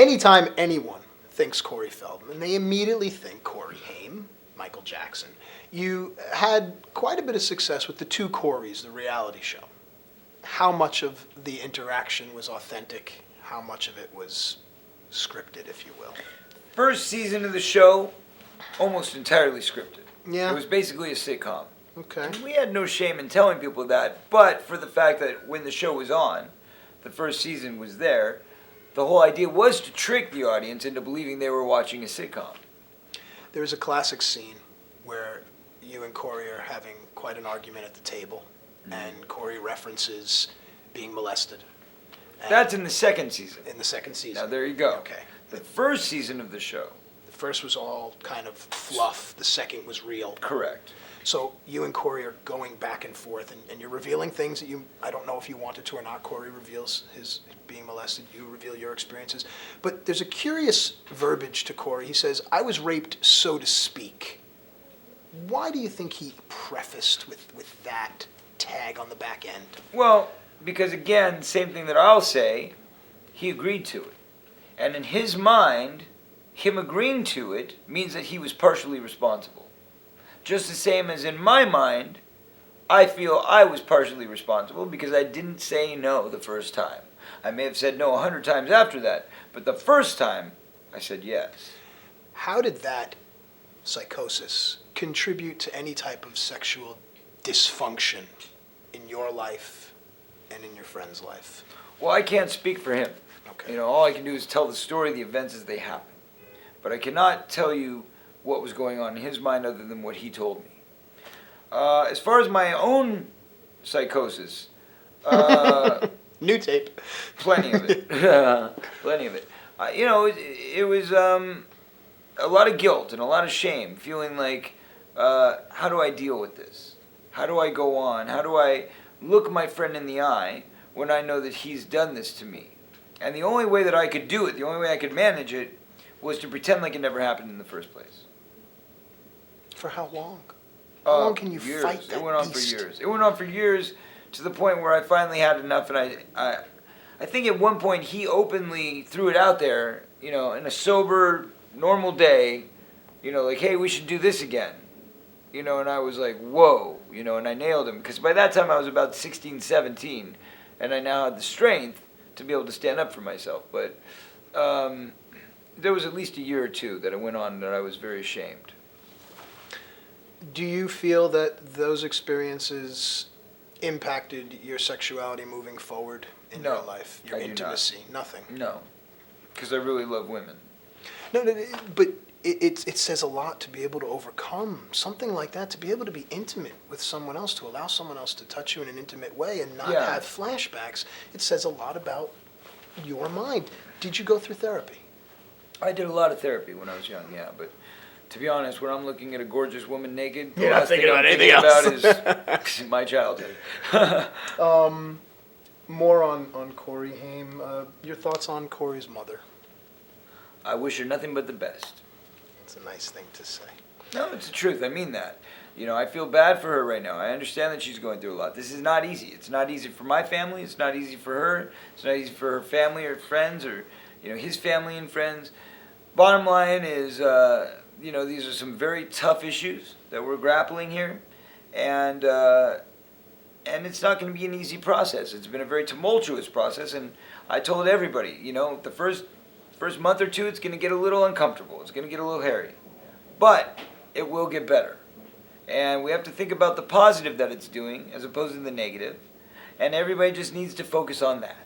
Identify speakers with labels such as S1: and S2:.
S1: anytime anyone thinks Cory Feldman, they immediately think Corey Haim, Michael Jackson. You had quite a bit of success with the Two Corys, the reality show. How much of the interaction was authentic? How much of it was scripted, if you will?
S2: First season of the show, almost entirely scripted.
S1: Yeah.
S2: It was basically a sitcom.
S1: Okay.
S2: And we had no shame in telling people that, but for the fact that when the show was on, the first season was there, the whole idea was to trick the audience into believing they were watching a sitcom.
S1: There's a classic scene where you and Cory are having quite an argument at the table, and Cory references being molested.
S2: That's in the second season.
S1: In the second season.
S2: Now there you go.
S1: Okay.
S2: The first season of the show.
S1: The first was all kind of fluff. The second was real.
S2: Correct.
S1: So you and Cory are going back and forth, and you're revealing things that I don't know if you wanted to or not. Cory reveals his being molested. You reveal your experiences. But there's a curious verbiage to Cory. He says, I was raped, so to speak. Why do you think he prefaced with that tag on the back end?
S2: Well, because again, same thing that I'll say, he agreed to it. And in his mind, him agreeing to it means that he was partially responsible. Just the same as in my mind, I feel I was partially responsible because I didn't say no the first time. I may have said no 100 times after that, but the first time, I said yes.
S1: How did that psychosis contribute to any type of sexual dysfunction in your life and in your friend's life?
S2: Well, I can't speak for him.
S1: Okay.
S2: All I can do is tell the story, the events as they happen. But I cannot tell you what was going on in his mind other than what he told me. As far as my own psychosis,
S1: new tape.
S2: Plenty of it. Plenty of it. It was a lot of guilt and a lot of shame, feeling like, how do I deal with this? How do I go on? How do I look my friend in the eye when I know that he's done this to me? And the only way that I could do it, the only way I could manage it, was to pretend like it never happened in the first place.
S1: For how long? How long can you
S2: years.
S1: fight that
S2: It went on
S1: beast?
S2: for years. It went on for years to the point where I finally had enough, and I think at one point he openly threw it out there, in a sober, normal day, like, hey, we should do this again. And I was like, whoa, and I nailed him. Because by that time I was about 16, 17, and I now had the strength to be able to stand up for myself. But there was at least a year or two that it went on that I was very ashamed.
S1: Do you feel that those experiences impacted your sexuality moving forward in your life? Your
S2: I do not.
S1: intimacy? Nothing?
S2: No, because I really love women.
S1: No, but it says a lot to be able to overcome something like that, to be able to be intimate with someone else, to allow someone else to touch you in an intimate way and not have flashbacks. It says a lot about your mind. Did you go through therapy?
S2: I did a lot of therapy when I was young, yeah, but to be honest, when I'm looking at a gorgeous woman naked, the
S1: You're not
S2: last thing
S1: thinking
S2: I'm
S1: about
S2: thinking
S1: anything
S2: about is my childhood.
S1: More on Cory Haim. Your thoughts on Cory's mother?
S2: I wish her nothing but the best.
S1: It's a nice thing to say.
S2: No, it's the truth. I mean that. I feel bad for her right now. I understand that she's going through a lot. This is not easy. It's not easy for my family. It's not easy for her. It's not easy for her family or friends or, his family and friends. Bottom line is, these are some very tough issues that we're grappling here. And it's not going to be an easy process. It's been a very tumultuous process. And I told everybody, the first month or two, it's going to get a little uncomfortable. It's going to get a little hairy. But it will get better. And we have to think about the positive that it's doing as opposed to the negative. And everybody just needs to focus on that.